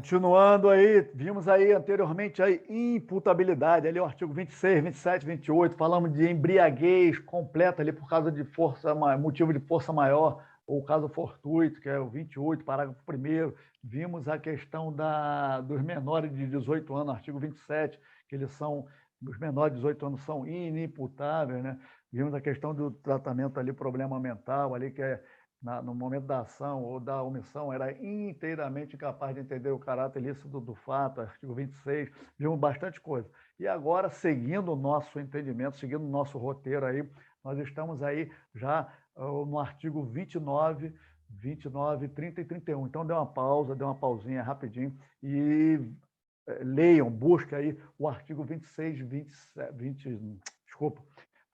Continuando aí, vimos aí anteriormente a imputabilidade, ali o artigo 26, 27, 28, falamos de embriaguez completa ali por causa de força, motivo de força maior, ou caso fortuito, que é o 28, parágrafo 1º. Vimos a questão dos menores de 18 anos, artigo 27, que os menores de 18 anos são inimputáveis, né? Vimos a questão do tratamento ali, problema mental ali, que é no momento da ação ou da omissão, era inteiramente incapaz de entender o caráter ilícito do fato, artigo 26, vimos bastante coisa. E agora, seguindo o nosso entendimento, seguindo o nosso roteiro aí, nós estamos aí já no artigo 29, 30 e 31. Então, dê uma pausinha rapidinho e leiam, busquem aí o artigo 26,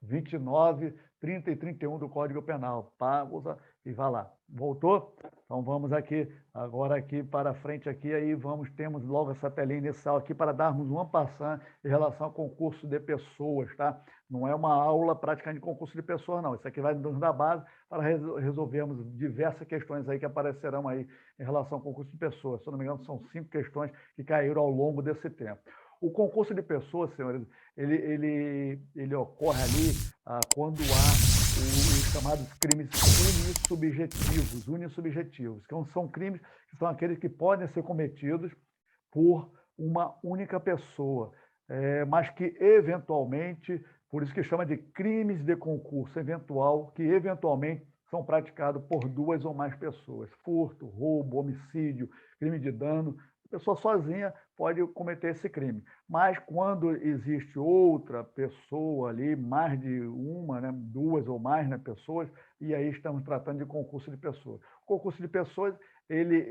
29, 30 e 31 do Código Penal. Pausa e vá lá. Voltou? Então vamos aqui, agora aqui para frente aqui, aí temos logo essa telinha inicial aqui para darmos um passant em relação ao concurso de pessoas, tá? Não é uma aula prática de concurso de pessoas, não. Isso aqui vai nos dar base para resolvermos diversas questões aí que aparecerão aí em relação ao concurso de pessoas. Se eu não me engano, são 5 questões que caíram ao longo desse tempo. O concurso de pessoas, senhores, ele ocorre ali quando há os chamados crimes unissubjetivos, que são crimes que são aqueles que podem ser cometidos por uma única pessoa, mas que eventualmente, por isso que chama de crimes de concurso eventual, que eventualmente são praticados por 2 ou mais pessoas. Furto, roubo, homicídio, crime de dano. A pessoa sozinha pode cometer esse crime. Mas quando existe outra pessoa ali, mais de uma, né, 2 ou mais, né, pessoas, e aí estamos tratando de concurso de pessoas. O concurso de pessoas, ele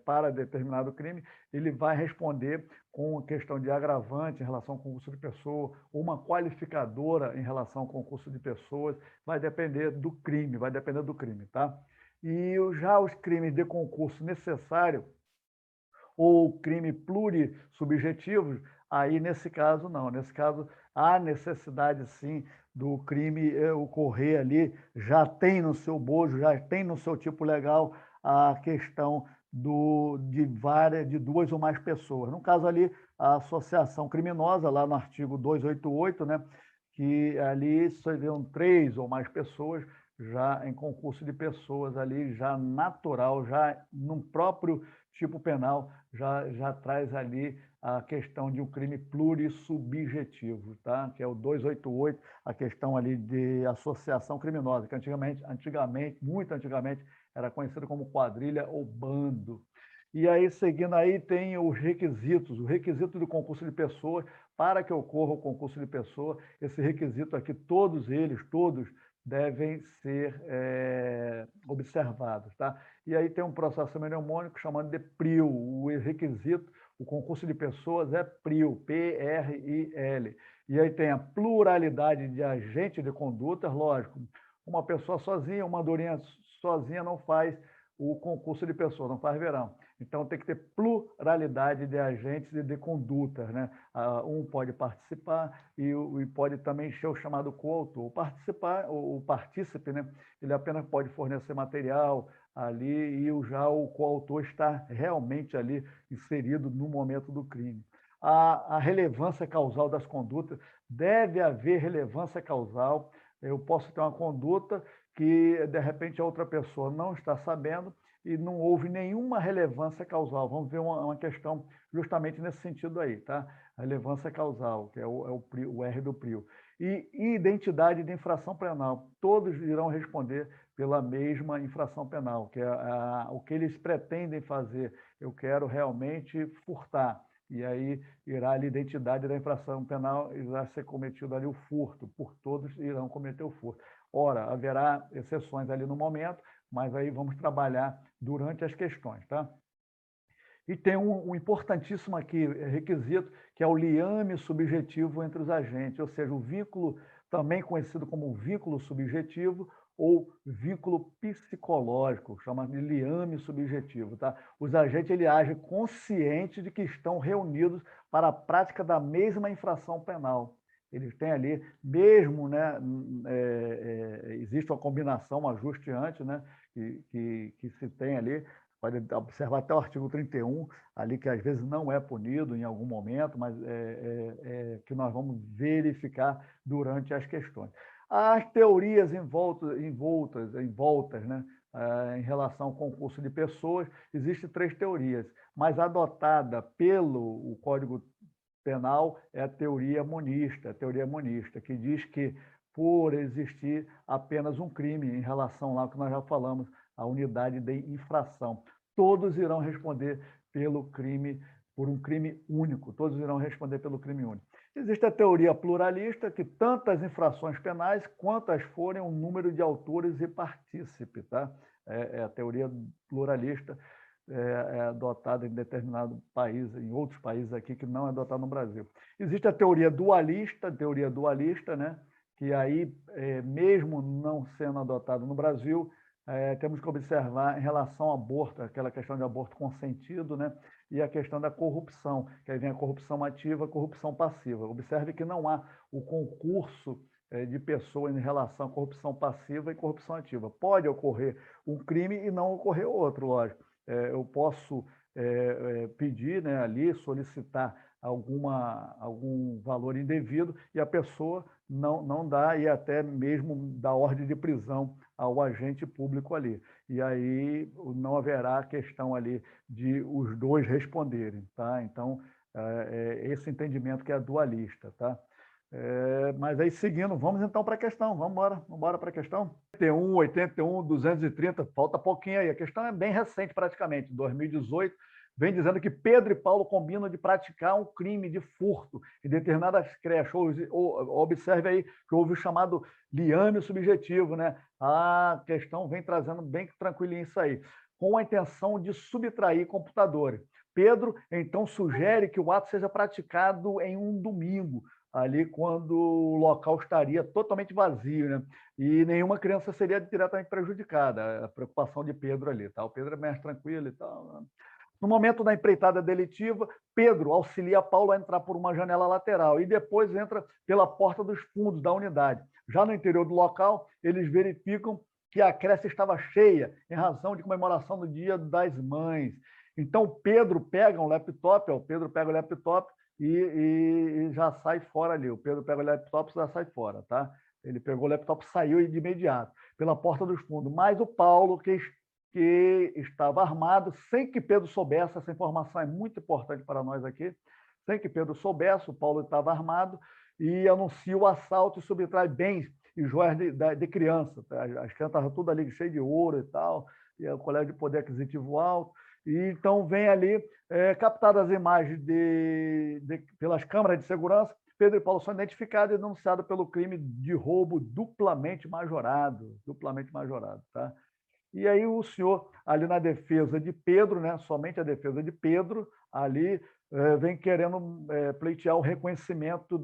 para determinado crime, ele vai responder com questão de agravante em relação ao concurso de pessoa, ou uma qualificadora em relação ao concurso de pessoas, vai depender do crime, tá? E já os crimes de concurso necessário ou crime plurissubjetivo, aí nesse caso não. Nesse caso, há necessidade sim do crime ocorrer ali, já tem no seu bojo, já tem no seu tipo legal a questão de 2 ou mais pessoas. No caso ali, a associação criminosa, lá no artigo 288, né, que ali seriam 3 ou mais pessoas, já em concurso de pessoas ali, já natural, já no próprio tipo penal, já traz ali a questão de um crime plurissubjetivo, tá? Que é o 288, a questão ali de associação criminosa, que antigamente, muito antigamente, era conhecido como quadrilha ou bando. E aí, seguindo aí, tem os requisitos, o requisito do concurso de pessoas, para que ocorra o concurso de pessoa, esse requisito aqui, todos devem ser observados, tá? E aí tem um processo mnemônico chamado de PRIO, o requisito, o concurso de pessoas é PRIO, P-R-I-L. E aí tem a pluralidade de agentes de condutas, lógico, uma pessoa sozinha, uma andorinha sozinha não faz o concurso de pessoas, não faz verão. Então tem que ter pluralidade de agentes e de condutas, né? Um pode participar e pode também ser o chamado coautor. O partícipe, né? Ele apenas pode fornecer material ali e já o coautor está realmente ali inserido no momento do crime. A relevância causal das condutas, deve haver relevância causal. Eu posso ter uma conduta que, de repente, a outra pessoa não está sabendo e não houve nenhuma relevância causal. Vamos ver uma questão justamente nesse sentido aí, tá? A relevância causal, que é o R do PRIO. E identidade de infração penal. Todos irão responder pela mesma infração penal, que é o que eles pretendem fazer. Eu quero realmente furtar. E aí irá ali a identidade da infração penal, irá ser cometido ali o furto, por todos irão cometer o furto. Ora, haverá exceções ali no momento, mas aí vamos trabalhar durante as questões, tá? E tem um importantíssimo aqui requisito, que é o liame subjetivo entre os agentes, ou seja, o vínculo, também conhecido como vínculo subjetivo ou vínculo psicológico, chamado de liame subjetivo, tá? Os agentes ele agem conscientes de que estão reunidos para a prática da mesma infração penal. Eles têm ali, mesmo, né, existe uma combinação, um ajuste antes, né, que se tem ali, pode observar até o artigo 31, ali que às vezes não é punido em algum momento, mas que nós vamos verificar durante as questões. As teorias envoltas, né, em relação ao concurso de pessoas, existem 3 teorias, mas adotada pelo Código Penal é a teoria monista, que diz que por existir apenas um crime em relação lá ao que nós já falamos, a unidade de infração, todos irão responder pelo crime, por um crime único, todos irão responder pelo crime único. Existe a teoria pluralista, que tantas infrações penais quantas forem o número de autores e partícipes, tá? É a teoria pluralista, é adotada em determinado país, em outros países aqui, que não é adotada no Brasil. Existe a teoria dualista, né? Que aí, mesmo não sendo adotada no Brasil, temos que observar em relação ao aborto, aquela questão de aborto consentido, né? E a questão da corrupção, que aí vem a corrupção ativa, a corrupção passiva. Observe que não há o concurso de pessoas em relação à corrupção passiva e corrupção ativa. Pode ocorrer um crime e não ocorrer outro, lógico. Eu posso pedir, né, ali, solicitar algum valor indevido e a pessoa não dá, e até mesmo dá ordem de prisão ao agente público ali. E aí não haverá questão ali de os dois responderem, tá? Então, esse entendimento que é dualista, tá? Mas aí, seguindo, vamos então para a questão. Vamos embora para a questão. 81, 230, falta pouquinho aí. A questão é bem recente, praticamente, 2018. Vem dizendo que Pedro e Paulo combinam de praticar um crime de furto em determinadas creches. Observe aí que houve o chamado liame subjetivo, né? A questão vem trazendo bem tranquilinho isso aí, com a intenção de subtrair computadores. Pedro, então, sugere que o ato seja praticado em um domingo, ali quando o local estaria totalmente vazio, né? E nenhuma criança seria diretamente prejudicada. A preocupação de Pedro ali, tá? O Pedro é mais tranquilo e tal, né? No momento da empreitada delitiva, Pedro auxilia Paulo a entrar por uma janela lateral e depois entra pela porta dos fundos da unidade. Já no interior do local, eles verificam que a creche estava cheia em razão de comemoração do Dia das Mães. Então, Pedro pega o laptop e já sai fora ali. O Pedro pega o laptop e já sai fora, tá? Ele pegou o laptop e saiu de imediato, pela porta dos fundos. Mas o Paulo, que estava armado, sem que Pedro soubesse, essa informação é muito importante para nós aqui, sem que Pedro soubesse, o Paulo estava armado e anuncia o assalto e subtrai bens e joias de criança. Tá? As crianças estavam tudo ali cheio de ouro e tal, e o colégio de poder aquisitivo alto. E então vem ali, captadas as imagens pelas câmeras de segurança, Pedro e Paulo são identificados e denunciados pelo crime de roubo duplamente majorado, tá? E aí o senhor, ali na defesa de Pedro, né, somente a defesa de Pedro, ali vem querendo pleitear o reconhecimento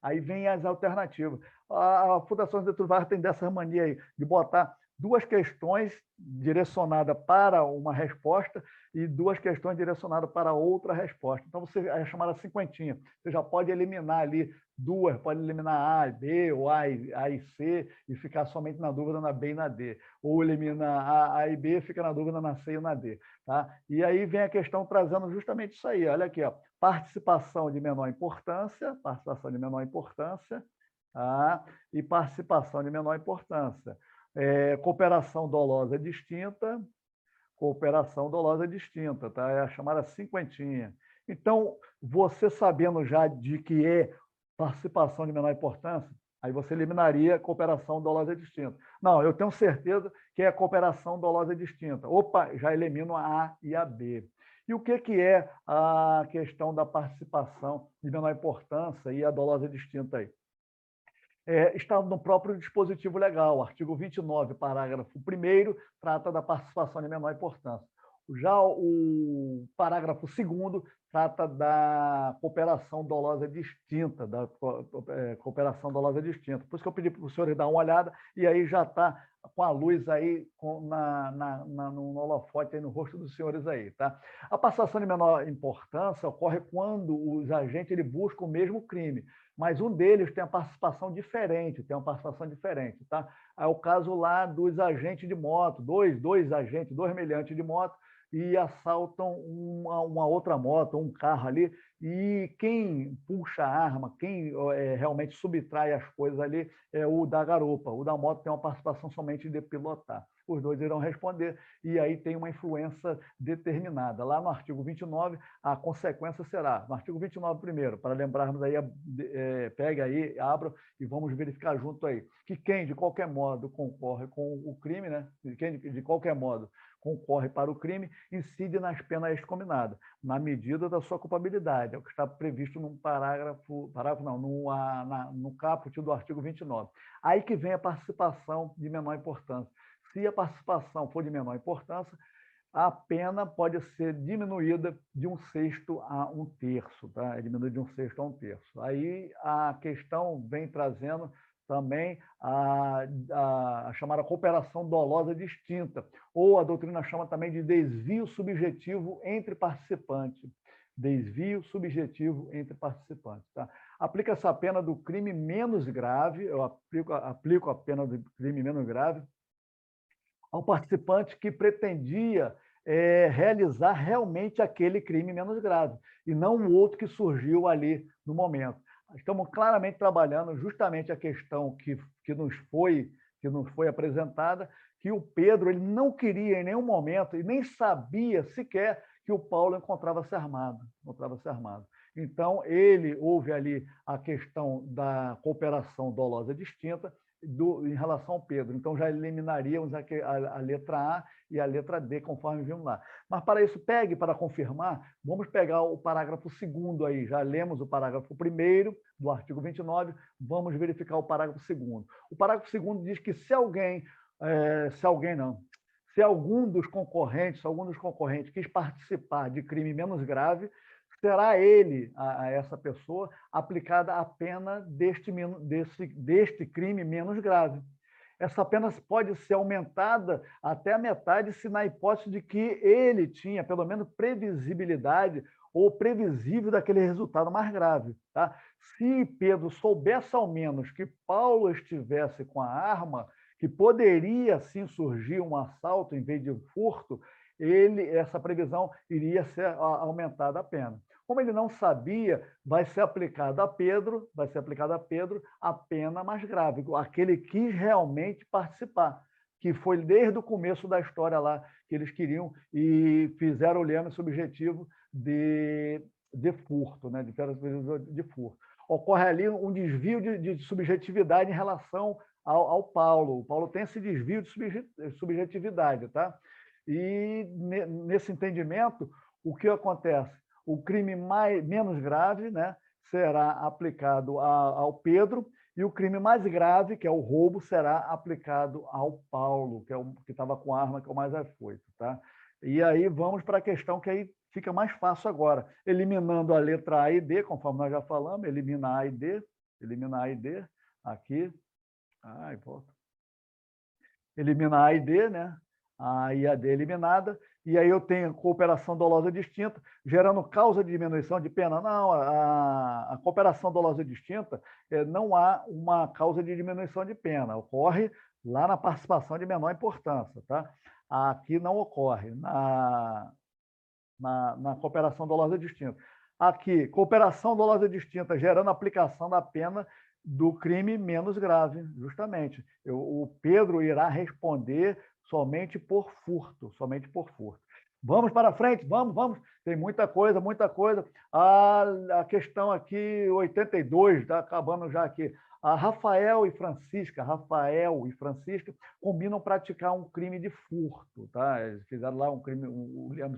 Aí vem as alternativas. A Fundação Getúlio Vargas tem dessa mania aí, de botar 2 questões direcionadas para uma resposta e 2 questões direcionadas para outra resposta. Então, você é chamada cinquentinha. Você já pode eliminar ali 2, pode eliminar A e B, ou A e C, e ficar somente na dúvida na B e na D. Ou elimina A e B, fica na dúvida na C e na D. Tá? E aí vem a questão trazendo justamente isso aí. Olha aqui, ó, participação de menor importância, tá? E participação de menor importância. Cooperação dolosa distinta, tá? É a chamada cinquentinha. Então, você sabendo já de que é participação de menor importância, aí você eliminaria cooperação dolosa distinta. Não, eu tenho certeza que é cooperação dolosa distinta. Opa, já elimino a A e a B. E o que é a questão da participação de menor importância e a dolosa distinta aí? Está no próprio dispositivo legal. O artigo 29, parágrafo 1º, trata da participação de menor importância. Já o parágrafo 2º trata da cooperação dolosa distinta, Por isso que eu pedi para os senhores dar uma olhada, e aí já está com a luz aí no holofote, aí no rosto dos senhores aí. Tá? A participação de menor importância ocorre quando os agentes buscam o mesmo crime, mas um deles tem uma participação diferente, tá? É o caso lá dos agentes de moto, dois meliantes de moto, e assaltam uma outra moto, um carro ali, e quem puxa a arma, quem realmente subtrai as coisas ali é o da garupa. O da moto tem uma participação somente de pilotar. Os dois irão responder, e aí tem uma influência determinada. Lá no artigo 29, a consequência será, no artigo 29 primeiro, para lembrarmos aí, pegue aí, abra e vamos verificar junto aí, que quem de qualquer modo concorre com o crime, né? Quem de qualquer modo concorre para o crime, incide nas penas excominadas, na medida da sua culpabilidade, é o que está previsto num parágrafo não, no caput do artigo 29. Aí que vem a participação de menor importância. Se a participação for de menor importância, a pena pode ser diminuída de 1/6 a 1/3, tá? É diminuída de 1/6 a 1/3. Aí a questão vem trazendo também a chamada cooperação dolosa distinta, ou a doutrina chama também de desvio subjetivo entre participantes. Desvio subjetivo entre participantes. Tá? Aplica essa pena do crime menos grave, eu aplico a pena do crime menos grave ao participante que pretendia realizar realmente aquele crime menos grave, e não o outro que surgiu ali no momento. Estamos claramente trabalhando justamente a questão que nos foi apresentada, que o Pedro ele não queria em nenhum momento e nem sabia sequer que o Paulo encontrava-se armado. Então, houve ali a questão da cooperação dolosa distinta, em relação ao Pedro. Então, já eliminaríamos a letra A e a letra D, conforme vimos lá. Mas, para isso, pegue para confirmar, vamos pegar o parágrafo 2º aí. Já lemos o parágrafo 1º do artigo 29, vamos verificar o parágrafo 2º. O parágrafo 2º diz que se algum dos concorrentes quis participar de crime menos grave, será a essa pessoa aplicada a pena deste crime menos grave. Essa pena pode ser aumentada até a metade se na hipótese de que ele tinha, pelo menos, previsibilidade ou previsível daquele resultado mais grave. Tá? Se Pedro soubesse ao menos que Paulo estivesse com a arma, que poderia sim surgir um assalto em vez de um furto, essa previsão iria ser aumentada a pena. Como ele não sabia, vai ser aplicada a Pedro a pena mais grave, aquele que quis realmente participar, que foi desde o começo da história lá que eles queriam e fizeram o leme subjetivo de furto, né? de furto. Ocorre ali um desvio de subjetividade em relação ao Paulo. O Paulo tem esse desvio de subjetividade, tá? E nesse entendimento, o que acontece? O crime menos grave, né, será aplicado ao Pedro, e o crime mais grave, que é o roubo, será aplicado ao Paulo, que é o que estava com a arma, que é o mais afoito. Tá? E aí vamos para a questão que aí fica mais fácil agora. Eliminando a letra A e D, conforme nós já falamos, elimina A e D, aqui. Ai, volta. Elimina A e D, né? A e a D eliminada, e aí eu tenho cooperação dolosa distinta, gerando causa de diminuição de pena. Não, a cooperação dolosa distinta não há uma causa de diminuição de pena, ocorre lá na participação de menor importância. Tá? Aqui não ocorre, na cooperação dolosa distinta. Aqui, cooperação dolosa distinta, gerando aplicação da pena do crime menos grave, justamente. O Pedro irá responder somente por furto. Vamos para frente, vamos. Tem muita coisa. A questão aqui, 82, está acabando já aqui. A Rafael e Francisca combinam praticar um crime de furto. Tá? Eles fizeram lá um crime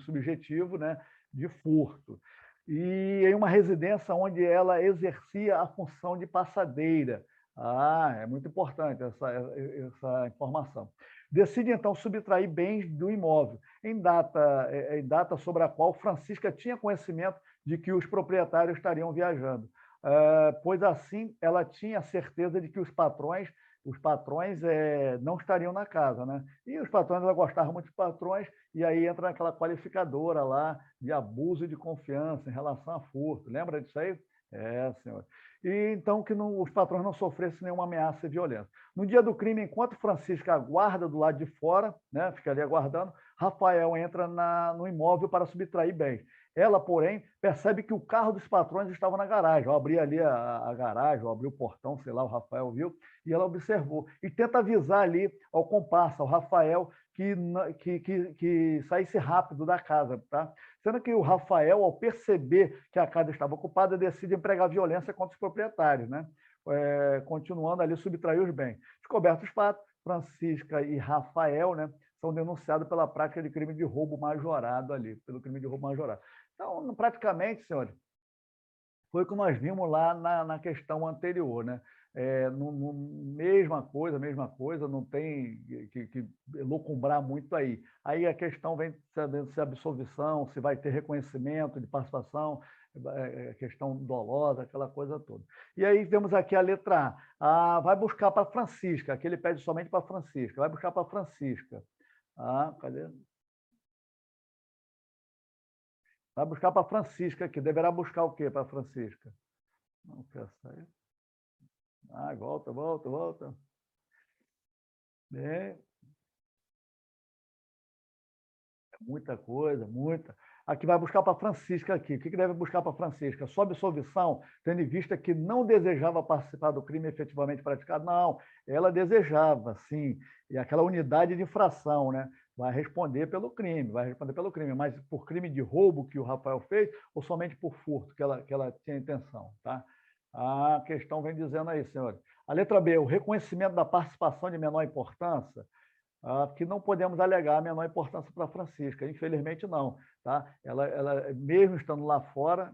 subjetivo, né, de furto. E em uma residência onde ela exercia a função de passadeira. É muito importante essa informação. Decide, então, subtrair bens do imóvel, em data sobre a qual Francisca tinha conhecimento de que os proprietários estariam viajando, pois assim ela tinha certeza de que os patrões não estariam na casa. Né? E os patrões, ela gostava muito dos patrões, e aí entra aquela qualificadora lá de abuso de confiança em relação a furto. Lembra disso aí? Senhor. E então que os patrões não sofressem nenhuma ameaça e violência. No dia do crime, enquanto Francisca aguarda do lado de fora, né, fica ali aguardando, Rafael entra no imóvel para subtrair bens. Ela, porém, percebe que o carro dos patrões estava na garagem. Eu abri ali a garagem, eu abri o portão, sei lá, o Rafael viu, e ela observou. E tenta avisar ali ao comparsa, ao Rafael, que saísse rápido da casa, tá? Sendo que o Rafael, ao perceber que a casa estava ocupada, decide empregar violência contra os proprietários, né? Continuando ali, subtrair os bens. Descobertos os fatos, Francisca e Rafael, né, são denunciados pela prática de crime de roubo majorado ali, pelo crime de roubo majorado. Então, praticamente, senhores, foi o que nós vimos lá na questão anterior, né? Mesma coisa, não tem que locumbrar muito aí. Aí a questão vem sabendo se absolvição, se vai ter reconhecimento de participação, questão dolosa, aquela coisa toda. E aí temos aqui a letra A. Vai buscar para Francisca, aqui ele pede somente para Francisca, vai buscar para Francisca. Cadê? Vai buscar para Francisca aqui, deverá buscar o quê para Francisca? Não quer sair. Volta. Bem, muita coisa, muita. Aqui vai buscar para Francisca aqui. O que deve buscar para Francisca? Sob absolvição, tendo em vista que não desejava participar do crime efetivamente praticado? Não, ela desejava, sim. E aquela unidade de infração, né? Vai responder pelo crime, mas por crime de roubo que o Rafael fez ou somente por furto que ela tinha intenção, tá? A questão vem dizendo aí, senhores. A letra B, o reconhecimento da participação de menor importância, que não podemos alegar a menor importância para a Francisca, infelizmente não. Tá? Ela, mesmo estando lá fora,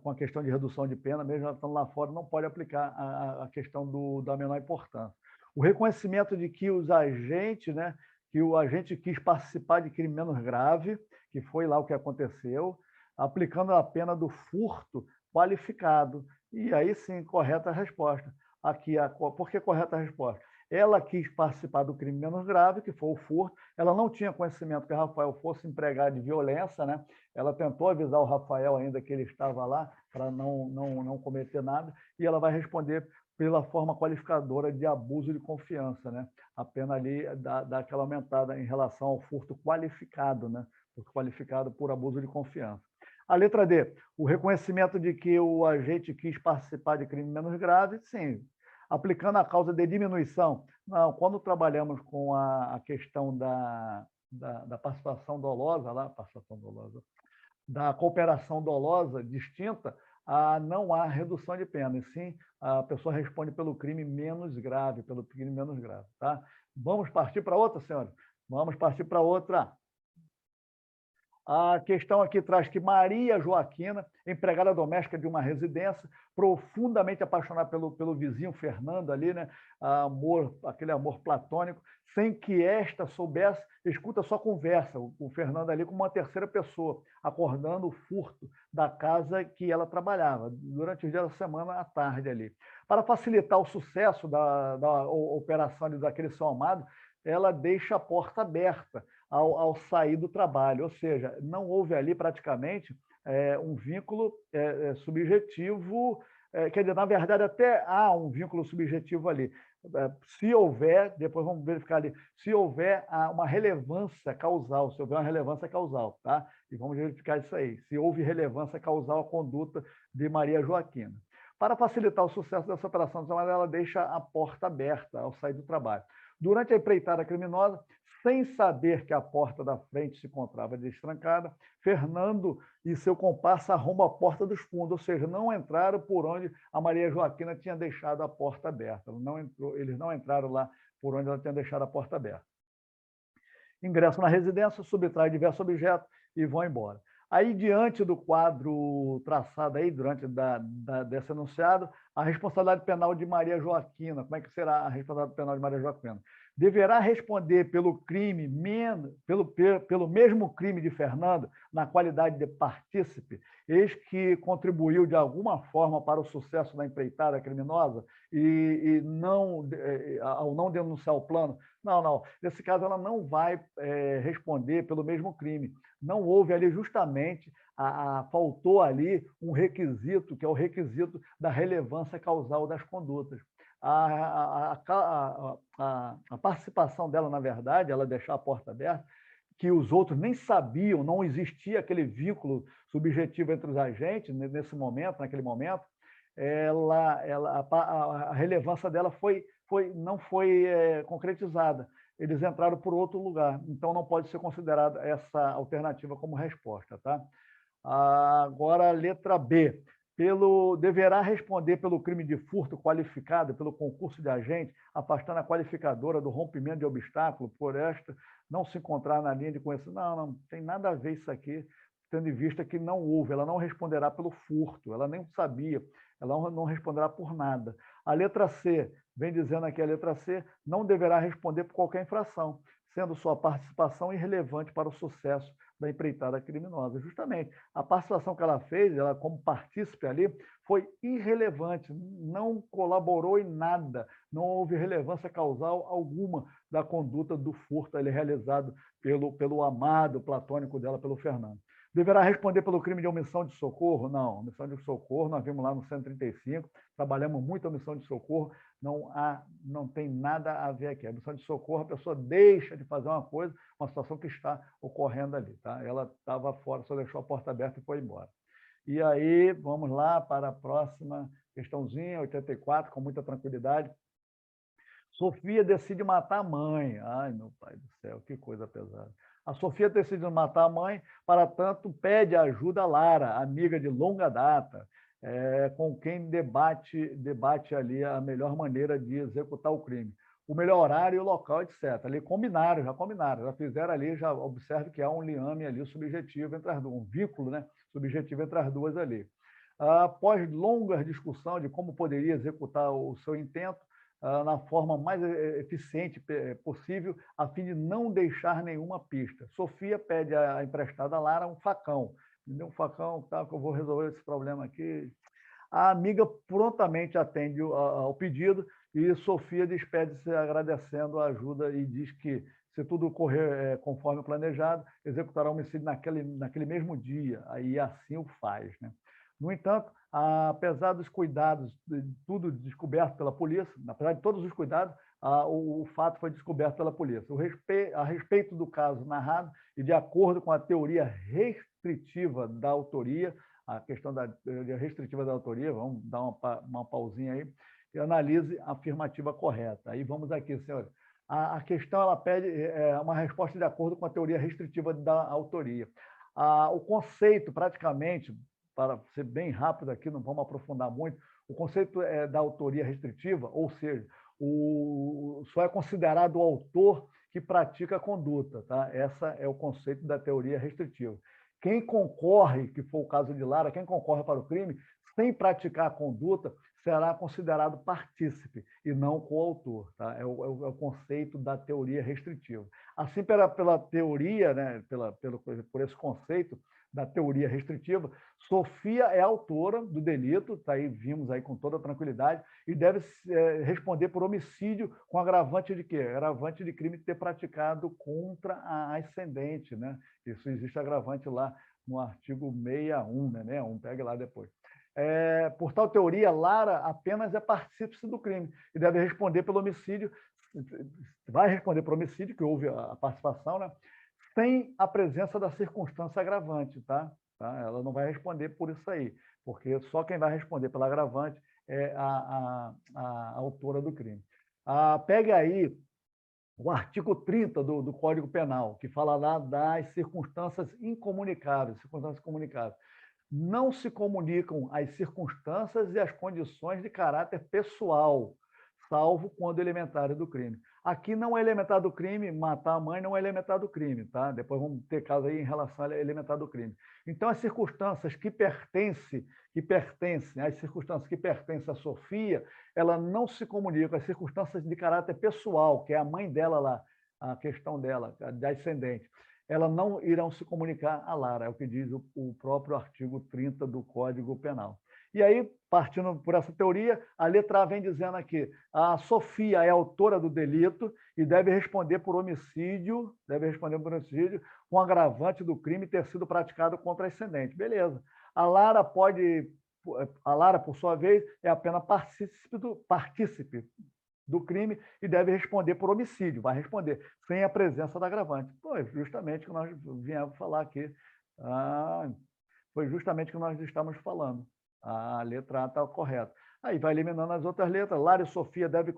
com a questão de redução de pena, mesmo estando lá fora, não pode aplicar a questão da menor importância. O reconhecimento de que os agentes, né, que o agente quis participar de crime menos grave, que foi lá o que aconteceu, aplicando a pena do furto qualificado. E aí sim, correta a resposta. Aqui, por que correta a resposta? Ela quis participar do crime menos grave, que foi o furto. Ela não tinha conhecimento que o Rafael fosse empregado de violência, né? Ela tentou avisar o Rafael ainda que ele estava lá para não cometer nada, e ela vai responder pela forma qualificadora de abuso de confiança, né? A pena ali dá aquela aumentada em relação ao furto qualificado, né? Qualificado por abuso de confiança. A letra D, o reconhecimento de que o agente quis participar de crime menos grave, sim. Aplicando a causa de diminuição, não, quando trabalhamos com a questão da participação dolosa, da cooperação dolosa distinta, não há redução de pena, e sim a pessoa responde pelo crime menos grave, tá? Vamos partir para outra, senhora? Vamos partir para outra. A questão aqui traz que Maria Joaquina, empregada doméstica de uma residência, profundamente apaixonada pelo vizinho Fernando ali, né? Aquele amor platônico, sem que esta soubesse, escuta sua conversa, o Fernando ali com uma terceira pessoa, acordando o furto da casa que ela trabalhava, durante os dias da semana, à tarde ali. Para facilitar o sucesso da operação daquele seu amado, ela deixa a porta aberta ao sair do trabalho, ou seja, não houve ali praticamente um vínculo subjetivo, quer dizer, na verdade até há um vínculo subjetivo ali. Se houver, depois vamos verificar ali, se houver uma relevância causal, se houver uma relevância causal, tá? E vamos verificar isso aí, se houve relevância causal à conduta de Maria Joaquina. Para facilitar o sucesso dessa operação, ela deixa a porta aberta ao sair do trabalho. Durante a empreitada criminosa, sem saber que a porta da frente se encontrava destrancada, Fernando e seu comparsa arrombam a porta dos fundos, ou seja, não entraram por onde a Maria Joaquina tinha deixado a porta aberta. Eles não entraram lá por onde ela tinha deixado a porta aberta. Ingressam na residência, subtraem diversos objetos e vão embora. Aí, diante do quadro traçado aí, desse enunciado, a responsabilidade penal de Maria Joaquina. Como é que será a responsabilidade penal de Maria Joaquina? Deverá responder pelo crime, pelo mesmo crime de Fernando, na qualidade de partícipe, eis que contribuiu de alguma forma para o sucesso da empreitada criminosa e não, ao não denunciar o plano? Não, não. Nesse caso, ela não vai responder pelo mesmo crime. Não houve ali justamente, faltou ali um requisito, que é o requisito da relevância causal das condutas. A participação dela, na verdade, ela deixar a porta aberta, que os outros nem sabiam, não existia aquele vínculo subjetivo entre os agentes nesse momento, naquele momento, a relevância dela não foi concretizada. Eles entraram por outro lugar, então não pode ser considerada essa alternativa como resposta. Tá? Agora, a letra B. Deverá responder pelo crime de furto qualificado pelo concurso de agente, afastando a qualificadora do rompimento de obstáculo, por esta não se encontrar na linha de conhecimento. Não, não tem nada a ver isso aqui, tendo em vista que não houve. Ela não responderá pelo furto, ela nem sabia, ela não responderá por nada. A letra C, vem dizendo aqui a letra C, não deverá responder por qualquer infração, sendo sua participação irrelevante para o sucesso da empreitada criminosa. Justamente, a participação que ela fez, ela como partícipe ali, foi irrelevante, não colaborou em nada, não houve relevância causal alguma da conduta do furto ali realizado pelo amado platônico dela, pelo Fernando. Deverá responder pelo crime de omissão de socorro? Não, omissão de socorro, nós vimos lá no 135, trabalhamos muito a omissão de socorro, não tem nada a ver aqui. A omissão de socorro, a pessoa deixa de fazer uma coisa, uma situação que está ocorrendo ali. Tá? Ela estava fora, só deixou a porta aberta e foi embora. E aí, vamos lá para a próxima questãozinha, 84, com muita tranquilidade. Sofia decide matar a mãe. Ai, meu pai do céu, que coisa pesada. A Sofia decide matar a mãe, para tanto pede ajuda a Lara, amiga de longa data, com quem debate ali a melhor maneira de executar o crime. O melhor horário e o local, etc. Ali já fizeram ali, já observe que há um liame ali subjetivo entre as duas, um vínculo, né, subjetivo entre as duas ali. Após longa discussão de como poderia executar o seu intento, na forma mais eficiente possível, a fim de não deixar nenhuma pista. Sofia pede a emprestada Lara um facão. Me dê um facão, tá, que eu vou resolver esse problema aqui. A amiga prontamente atende ao pedido e Sofia despede-se agradecendo a ajuda e diz que, se tudo correr conforme planejado, executará o homicídio naquele mesmo dia. Aí assim o faz. Né? No entanto, apesar dos cuidados, tudo descoberto pela polícia, apesar de todos os cuidados, o fato foi descoberto pela polícia. A respeito do caso narrado e de acordo com a teoria restritiva da autoria, a questão da teoria restritiva da autoria, vamos dar uma pausinha aí, e analise a afirmativa correta. Aí vamos aqui, senhores. A questão ela pede uma resposta de acordo com a teoria restritiva da autoria. O conceito, praticamente, para ser bem rápido aqui, não vamos aprofundar muito, o conceito da autoria restritiva, ou seja, só é considerado o autor que pratica a conduta. Tá? Esse é o conceito da teoria restritiva. Quem concorre, que foi o caso de Lara, quem concorre para o crime, sem praticar a conduta, será considerado partícipe e não coautor. Tá? É o conceito da teoria restritiva. Assim, pela teoria, né, por esse conceito da teoria restritiva, Sofia é autora do delito, tá aí, vimos aí com toda tranquilidade, e deve responder por homicídio com agravante de quê? Agravante de crime de ter praticado contra a ascendente. Né? Isso existe agravante lá no artigo 61, né? Pegue lá depois. Por tal teoria, Lara apenas é partícipe do crime e deve responder pelo homicídio, vai responder pelo homicídio, que houve a participação, né? Sem a presença da circunstância agravante, tá? Ela não vai responder por isso aí, porque só quem vai responder pela agravante é a autora do crime. Pegue aí o artigo 30 do Código Penal, que fala lá das circunstâncias incomunicáveis, circunstâncias comunicáveis. Não se comunicam as circunstâncias e as condições de caráter pessoal, salvo quando elementares do crime. Aqui não é elementar do crime, matar a mãe não é elementar do crime, tá? Depois vamos ter caso aí em relação a elementar do crime. Então, as circunstâncias que pertencem a Sofia, ela não se comunica, as circunstâncias de caráter pessoal, que é a mãe dela lá, a questão dela, da ascendente. elas não irão se comunicar à Lara, é o que diz o próprio artigo 30 do Código Penal. E aí, partindo por essa teoria, a letra A vem dizendo aqui, a Sofia é autora do delito e deve responder por homicídio, com agravante do crime ter sido praticado contra a ascendente. Beleza. A Lara, por sua vez, é apenas partícipe do crime e deve responder por homicídio, vai responder, sem a presença da agravante. Pô, justamente o que nós viemos falar aqui. Foi justamente o que nós estamos falando. A letra A está correta. Aí vai eliminando as outras letras. Lara e Sofia devem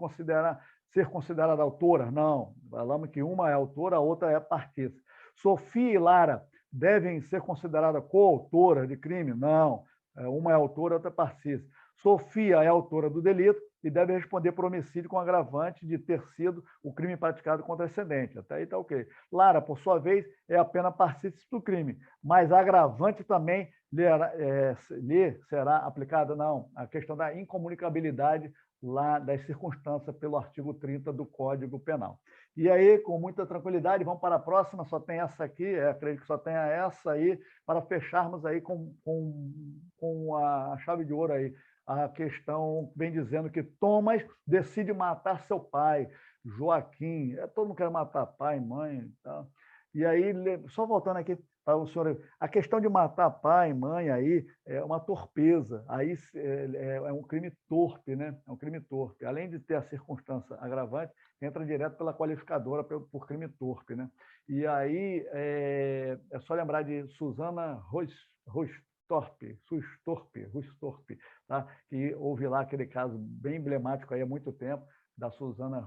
ser consideradas autoras? Não. Falamos que uma é autora, a outra é partícipe. Sofia e Lara devem ser consideradas coautoras de crime? Não. Uma é autora, a outra é partícipe. Sofia é autora do delito e deve responder por homicídio com agravante de ter sido o crime praticado contra a ascendente. Até aí está ok. Lara, por sua vez, é apenas partícipe do crime, mas agravante também lhe será aplicada? Não. A questão da incomunicabilidade lá das circunstâncias pelo artigo 30 do Código Penal. E aí, com muita tranquilidade, vamos para a próxima, só tem essa aqui, acredito que só tenha essa aí, para fecharmos aí com a chave de ouro aí. A questão vem dizendo que Thomas decide matar seu pai, Joaquim. Todo mundo quer matar pai, mãe. Tá? E aí, só voltando aqui para o senhor, a questão de matar pai, mãe, aí é uma torpeza. Aí é um crime torpe, né? É um crime torpe. Além de ter a circunstância agravante, entra direto pela qualificadora por crime torpe, né? E aí é só lembrar de Susana Rustorpe, tá? Que houve lá aquele caso bem emblemático aí há muito tempo, da Susana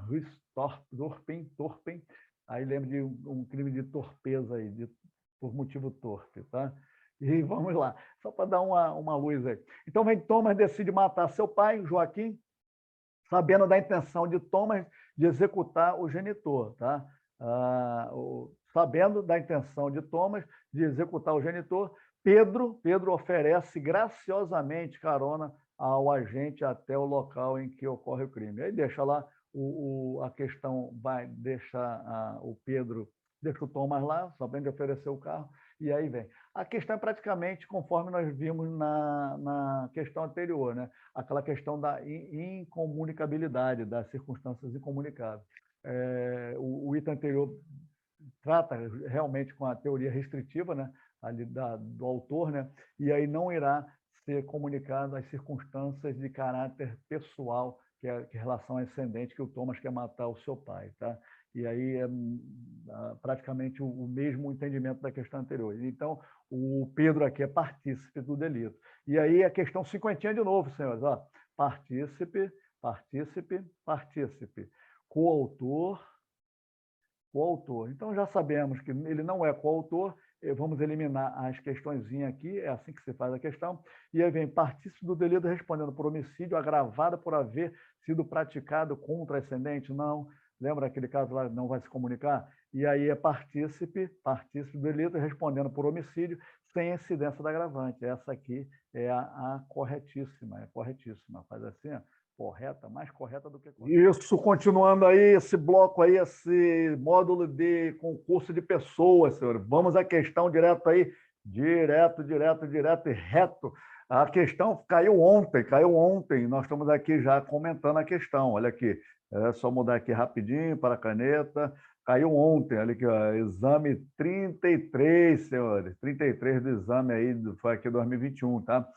Torpen. Aí lembro de um crime de torpeza aí, por motivo torpe, tá? E vamos lá, só para dar uma luz aí. Então, vem Thomas decide matar seu pai, Joaquim, sabendo da intenção de Thomas de executar o genitor, tá? Sabendo da intenção de Thomas de executar o genitor, Pedro oferece graciosamente carona ao agente até o local em que ocorre o crime. Aí deixa lá a questão, deixa o Pedro, deixa o Thomas lá, sabendo de oferecer o carro, e aí vem. A questão é praticamente conforme nós vimos na questão anterior, né? Aquela questão da incomunicabilidade, das circunstâncias incomunicáveis. O item anterior trata realmente com a teoria restritiva, né? Ali do autor, né? E aí não irá ser comunicado as circunstâncias de caráter pessoal, que é relação ascendente, que o Thomas quer matar o seu pai, tá? E aí é praticamente o mesmo entendimento da questão anterior. Então, o Pedro aqui é partícipe do delito. E aí a questão cinquentinha de novo, senhores. Ó, partícipe. Coautor. Então, já sabemos que ele não é coautor, vamos eliminar as questõezinhas aqui, é assim que se faz a questão, e aí vem partícipe do delito respondendo por homicídio agravado por haver sido praticado contra ascendente? Não. Lembra aquele caso lá, não vai se comunicar? E aí é partícipe do delito respondendo por homicídio sem incidência da agravante. Essa aqui é a corretíssima, Faz assim, ó. Correta, mais correta do que correta. Isso, continuando aí esse bloco aí, esse módulo de concurso de pessoas, senhores. Vamos à questão direto aí, direto e reto. A questão caiu ontem. Nós estamos aqui já comentando a questão. Olha aqui, é só mudar aqui rapidinho para a caneta. Caiu ontem, olha aqui, ó, exame 33, senhores. 33 do exame aí, foi aqui 2021, tá?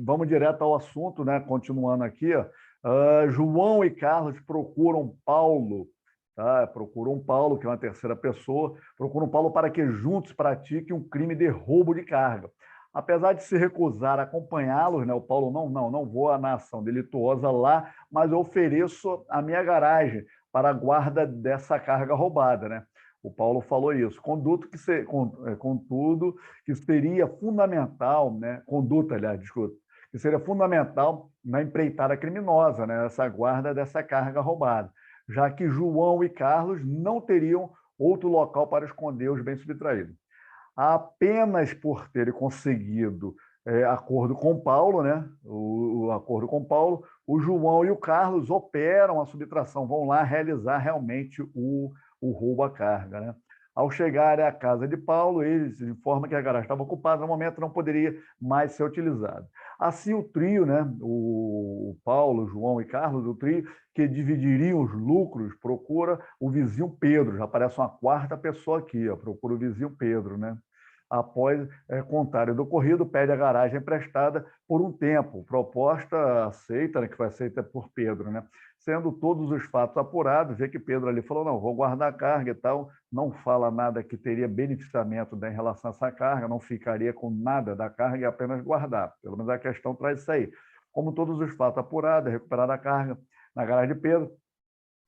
Vamos direto ao assunto, né? Continuando aqui, ó. João e Carlos procuram Paulo, tá? Procuram Paulo, que é uma terceira pessoa, procuram Paulo para que juntos pratiquem um crime de roubo de carga. Apesar de se recusar a acompanhá-los, né? O Paulo, não vou na ação delituosa lá, mas eu ofereço a minha garagem para a guarda dessa carga roubada, né? O Paulo falou isso. Contudo, que seria fundamental, né? Que seria fundamental na empreitada criminosa, né? Essa guarda dessa carga roubada, já que João e Carlos não teriam outro local para esconder os bens subtraídos. Apenas por terem conseguido acordo com Paulo, né? O acordo com Paulo, o João e o Carlos operam a subtração, vão lá realizar realmente o roubo à carga, né? Ao chegarem à casa de Paulo, eles informam que a garagem estava ocupada, no momento não poderia mais ser utilizada. Assim, o trio, né, o Paulo, João e Carlos, o trio que dividiriam os lucros, procura o vizinho Pedro. Já aparece uma quarta pessoa aqui, ó, procura o vizinho Pedro, né? Após contarem do ocorrido, pede a garagem emprestada por um tempo. Proposta aceita, né, que foi aceita por Pedro, né? Sendo todos os fatos apurados, vê que Pedro ali falou, não, vou guardar a carga e tal, não fala nada que teria beneficiamento, né, em relação a essa carga, não ficaria com nada da carga e apenas guardar. Pelo menos a questão traz isso aí. Como todos os fatos apurados, recuperar a carga na garagem de Pedro,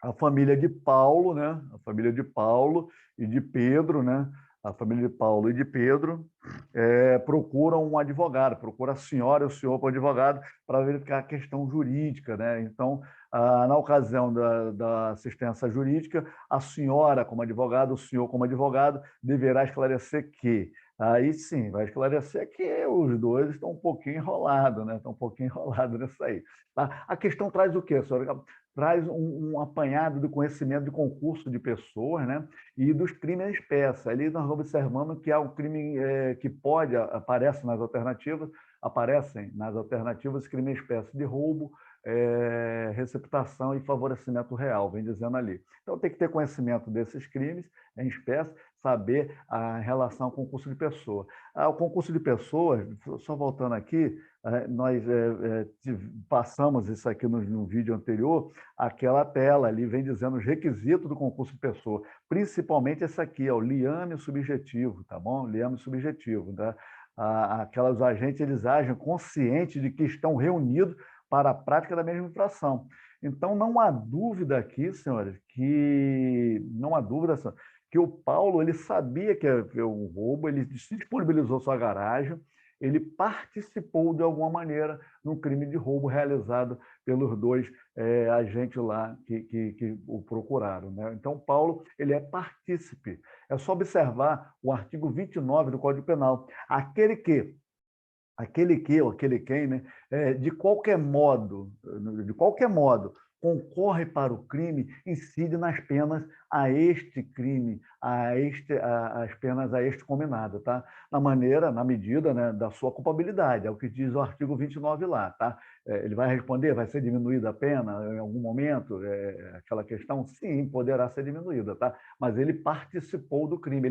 a família de Paulo, né? A família de Paulo e de Pedro, né? A família de Paulo e de Pedro procuram um advogado, procura a senhora e o senhor para o advogado para verificar a questão jurídica, né? Então, na ocasião da assistência jurídica, a senhora como advogado, o senhor como advogado, deverá esclarecer que aí sim, vai esclarecer que os dois estão um pouquinho enrolados, né? Estão um pouquinho enrolados nisso aí. Tá? A questão traz o quê, senhora? Traz um apanhado do conhecimento de concurso de pessoas, né? E dos crimes em espécie. Ali nós observamos que há um crime que aparecem nas alternativas crime em espécie de roubo, receptação e favorecimento real, vem dizendo ali. Então tem que ter conhecimento desses crimes em espécie, saber a relação ao concurso de pessoa. O concurso de pessoas, só voltando aqui, nós passamos isso aqui no vídeo anterior, aquela tela ali vem dizendo os requisitos do concurso de pessoa, principalmente esse aqui, o liame subjetivo, tá bom? Liame subjetivo, né? Aquelas agentes, eles agem conscientes de que estão reunidos para a prática da mesma infração. Então, não há dúvida aqui, senhores, não há dúvida, senhores, que o Paulo ele sabia que era um roubo, ele se disponibilizou sua garagem, ele participou de alguma maneira no crime de roubo realizado pelos dois agentes lá que o procuraram, né? Então, Paulo ele é partícipe. É só observar o artigo 29 do Código Penal. Ou aquele quem, né, de qualquer modo, concorre para o crime, incide nas penas a este crime, as penas a este combinado, tá? Na medida, né, da sua culpabilidade, é o que diz o artigo 29 lá, tá? Ele vai responder, vai ser diminuída a pena em algum momento? Aquela questão, sim, poderá ser diminuída, tá? Mas ele participou do crime,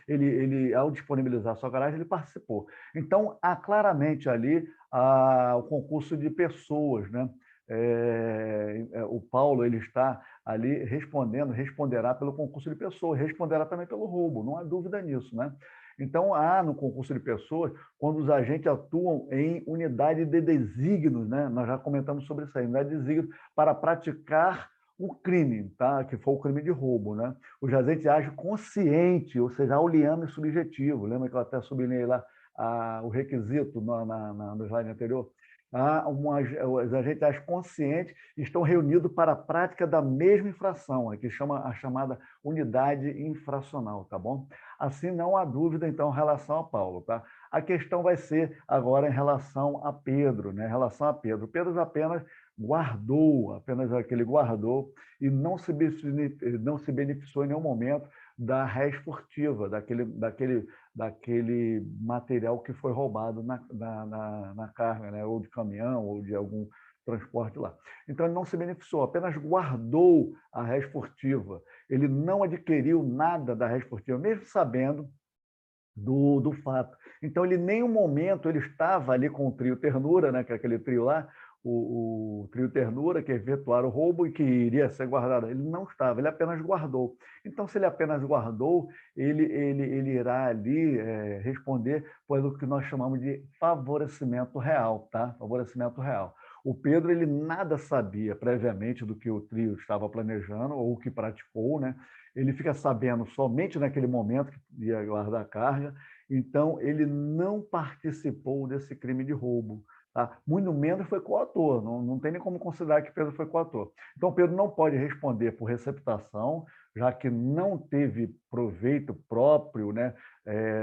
ele ao disponibilizar sua garagem, ele participou. Então, há claramente ali o concurso de pessoas, né? O Paulo ele está ali responderá pelo concurso de pessoas, responderá também pelo roubo, não há dúvida nisso, né? Então, há no concurso de pessoas, quando os agentes atuam em unidade de desígnios, né? Nós já comentamos sobre isso aí, unidade de desígnios para praticar o crime, tá? Que foi o crime de roubo, né? Os agentes agem consciente, ou seja, há o liame subjetivo. Lembra que eu até sublinhei lá o requisito no slide anterior? Os agentes agem conscientes estão reunidos para a prática da mesma infração, aqui chama a chamada unidade infracional, tá bom? Assim, não há dúvida, então, em relação a Paulo, tá? A questão vai ser agora em relação a Pedro, né? Em relação a Pedro. Pedro apenas aquele guardou e não se beneficiou em nenhum momento da réis furtiva, daquele material que foi roubado na carga, né? Ou de caminhão, ou de algum transporte lá. Então, ele não se beneficiou, apenas guardou a réis furtiva. Ele não adquiriu nada da réis furtiva, mesmo sabendo do fato. Então, ele em nenhum momento ele estava ali com o trio Ternura, né, que é aquele trio lá, o trio Ternura, que efetuaram o roubo e que iria ser guardado. Ele não estava, ele apenas guardou. Então, se ele apenas guardou, ele irá ali responder por o que nós chamamos de favorecimento real, tá? Favorecimento real. O Pedro ele nada sabia previamente do que o trio estava planejando ou que praticou, né? Ele fica sabendo somente naquele momento que ia guardar a carga, então ele não participou desse crime de roubo. Tá? Muito menos foi coautor, não tem nem como considerar que Pedro foi coautor. Então, Pedro não pode responder por receptação, já que não teve proveito próprio, né,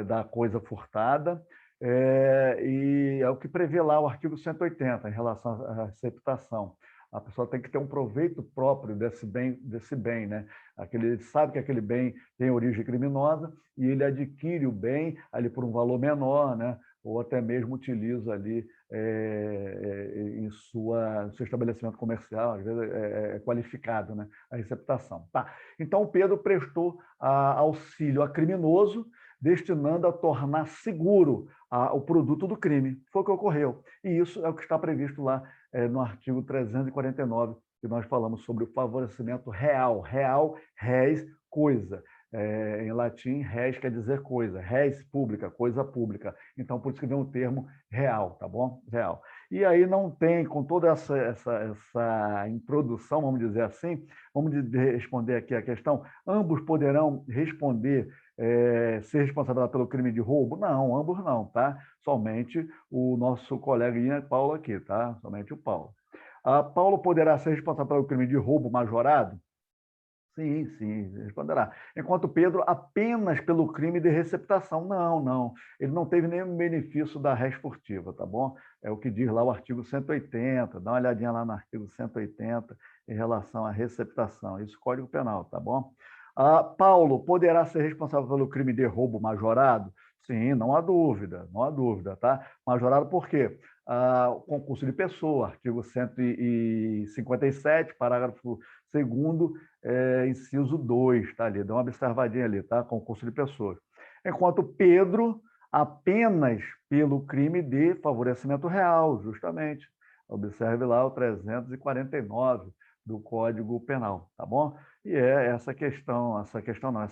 da coisa furtada, e é o que prevê lá o artigo 180 em relação à receptação. A pessoa tem que ter um proveito próprio desse bem, né? Ele sabe que aquele bem tem origem criminosa e ele adquire o bem ali por um valor menor, né? Ou até mesmo utiliza ali em seu estabelecimento comercial, às vezes é qualificado, né? A receptação. Tá? Então, o Pedro prestou auxílio a criminoso, destinando a tornar seguro o produto do crime. Foi o que ocorreu. E isso é o que está previsto lá no artigo 349, que nós falamos sobre o favorecimento real. Real, res, coisa. Em latim, res quer dizer coisa. Res pública, coisa pública. Então, por isso que vem o termo real, tá bom? Real. E aí não tem, com toda essa introdução, vamos dizer assim, vamos responder aqui a questão, ambos poderão responder ser responsável pelo crime de roubo? Não, ambos não, tá? Somente o nosso coleguinha Paulo aqui, tá? Somente o Paulo. Paulo poderá ser responsável pelo crime de roubo majorado? Sim, sim, responderá. Enquanto Pedro, apenas pelo crime de receptação. Não, não. Ele não teve nenhum benefício da res furtiva, tá bom? É o que diz lá o artigo 180. Dá uma olhadinha lá no artigo 180 em relação à receptação. Isso, Código Penal, tá bom? Paulo poderá ser responsável pelo crime de roubo majorado? Sim, não há dúvida, tá? Majorado por quê? O concurso de pessoa, artigo 157, parágrafo 2º, inciso 2, tá ali, dá uma observadinha ali, tá? Concurso de pessoas. Enquanto Pedro, apenas pelo crime de favorecimento real, justamente. Observe lá o 349 do Código Penal, tá bom? E essa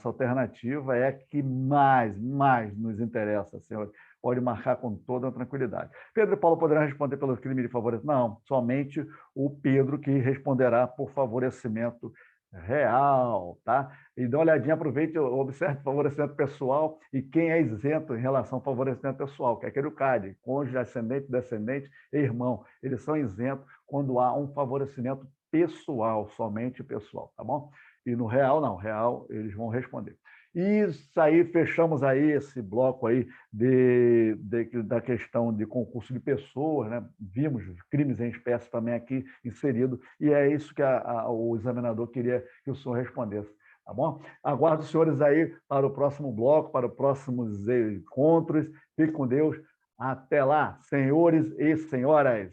alternativa é a que mais nos interessa, senhor. Pode marcar com toda a tranquilidade. Pedro e Paulo poderão responder pelo crime de favorecimento? Não, somente o Pedro que responderá por favorecimento real, tá? E dá uma olhadinha, aproveite, observe o favorecimento pessoal e quem é isento em relação ao favorecimento pessoal, que é aquele CAD, cônjuge, ascendente, descendente e irmão. Eles são isentos quando há um favorecimento pessoal, somente pessoal, tá bom? E no real, não, real eles vão responder. Isso aí, fechamos aí esse bloco aí da questão de concurso de pessoas, né? Vimos crimes em espécie também aqui inserido, e é isso que o examinador queria que o senhor respondesse, tá bom? Aguardo os senhores aí para o próximo bloco, para os próximos encontros. Fique com Deus. Até lá, senhores e senhoras.